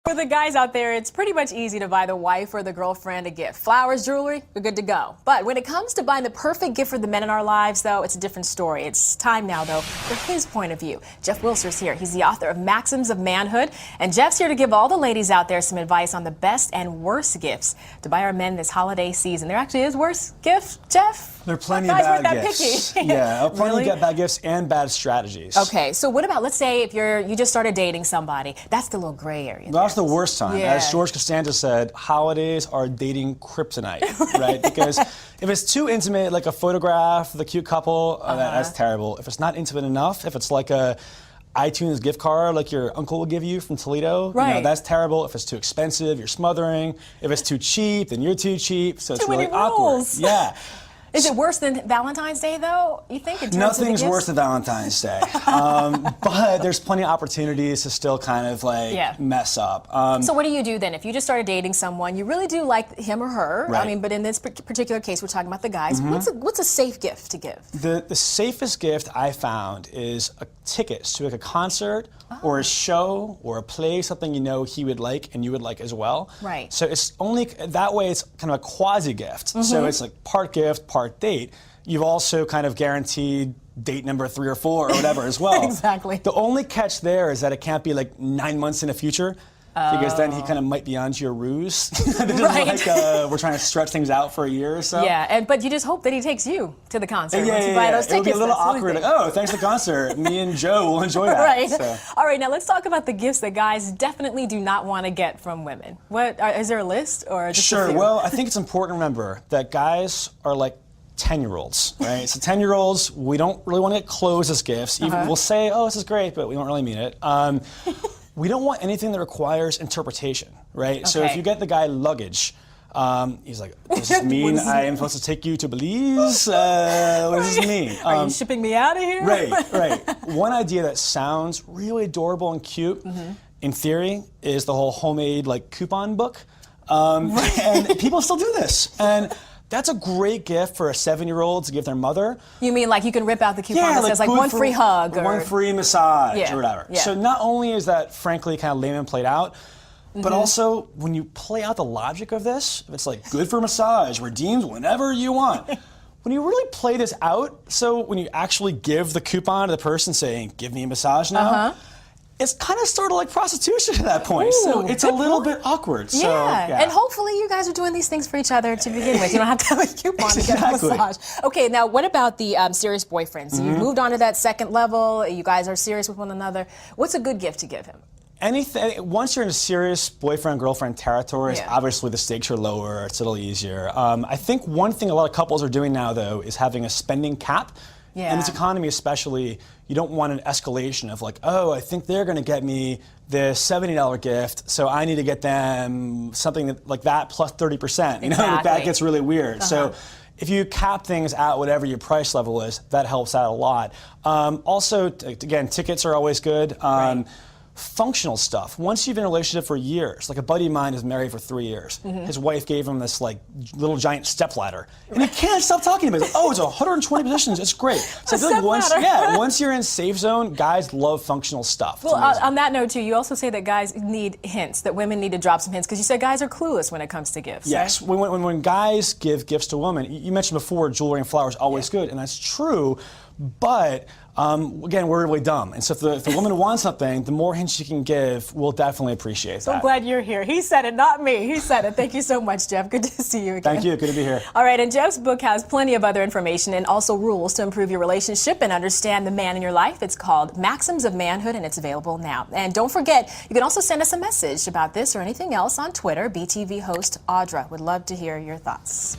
For the guys out there, it's pretty much easy to buy the wife or the girlfriend a gift. Flowers, jewelry, we're good to go. But when it comes to buying the perfect gift for the men in our lives, though, it's a different story. It's time now, though, for his point of view. Jeff Wilser's here. He's the author of Maxims of Manhood. And Jeff's here to give all the ladies out there some advice on the best and worst gifts to buy our men this holiday season. There actually is worse gifts, Jeff? There are plenty of bad gifts. Picky. Yeah, plenty of bad gifts and bad strategies. Okay, so what about, let's say if you just started dating somebody, that's the little gray area. That's the worst time. Yeah. As George Costanza said, holidays are dating kryptonite, right? Because if it's too intimate, like a photograph of the cute couple, that's terrible. If it's not intimate enough, if it's like a iTunes gift card like your uncle will give you from Toledo, right. That's terrible. If it's too expensive, you're smothering. If it's too cheap, then you're too cheap. So it's really awkward. Yeah. Is it worse than Valentine's Day, though, you think? Nothing's worse than Valentine's Day. But there's plenty of opportunities to still kind of mess up. So what do you do then? If you just started dating someone, you really do like him or her, right. I mean, but in this particular case, we're talking about the guys. What's a safe gift to give? The safest gift I found is tickets to like a concert or a show or a play, something you know he would like and you would like as well. Right. So it's only, that way it's kind of a quasi-gift. So it's like part gift, part date. You've also kind of guaranteed date number 3 or 4 or whatever as well. Exactly. The only catch there is that it can't be like 9 months in the future. Because then he kind of might be onto your ruse. Right. We're trying to stretch things out for a year or so. Yeah, but you just hope that he takes you to the concert. Yeah, once you buy those tickets. It'll be a little awkward. Like, oh, thanks to the concert. Me and Joe will enjoy that. Right. So. All right, now let's talk about the gifts that guys definitely do not want to get from women. Is there a list or just Sure. a few? Well, I think it's important to remember that guys are like 10-year-olds, right? So 10-year-olds, we don't really want to get clothes as gifts. Even we'll say, oh, this is great, but we don't really mean it. We don't want anything that requires interpretation, right? Okay. So if you get the guy luggage, he's like, does this mean I am supposed to take you to Belize? What does this mean? Are you shipping me out of here? Right. One idea that sounds really adorable and cute, in theory, is the whole homemade like coupon book. And people still do this. And that's a great gift for a 7-year-old to give their mother. You mean like you can rip out the coupon that says like one free hug or one free massage or whatever. Yeah. So not only is that frankly kind of lame and played out, but also when you play out the logic of this, if it's like good for massage, redeems whenever you want. When you really play this out, so when you actually give the coupon to the person saying, give me a massage now, it's kind of sort of like prostitution at that point. Ooh, so it's a little bit awkward. So, yeah, and hopefully you guys are doing these things for each other to begin with. You don't have to have a coupon to get a massage. Okay, now what about the serious boyfriends? You've moved on to that second level. You guys are serious with one another. What's a good gift to give him? Anything. Once you're in a serious boyfriend-girlfriend territory, obviously the stakes are lower. It's a little easier. I think one thing a lot of couples are doing now, though, is having a spending cap. Yeah. In this economy especially, you don't want an escalation of like, oh, I think they're going to get me this $70 gift, so I need to get them something like that plus 30%. You know, that gets really weird. So if you cap things at whatever your price level is, that helps out a lot. Also, again, tickets are always good. Functional stuff. Once you've been in a relationship for years, like a buddy of mine is married for 3 years. His wife gave him this like little giant stepladder, and he can't stop talking about it. Like, oh, it's 120 positions. It's great. So I feel like once you're in safe zone, guys love functional stuff. Well, on that note too, you also say that guys need hints, that women need to drop some hints, because you said guys are clueless when it comes to gifts. Yes, right? when guys give gifts to women, you mentioned before jewelry and flowers always good, and that's true. But again, we're really dumb. And so if the woman wants something, the more hints she can give, we'll definitely appreciate that. So I'm glad you're here. He said it, not me. He said it. Thank you so much, Jeff. Good to see you again. Thank you. Good to be here. All right, and Jeff's book has plenty of other information and also rules to improve your relationship and understand the man in your life. It's called Maxims of Manhood, and it's available now. And don't forget, you can also send us a message about this or anything else on Twitter. BTV host Audra would love to hear your thoughts.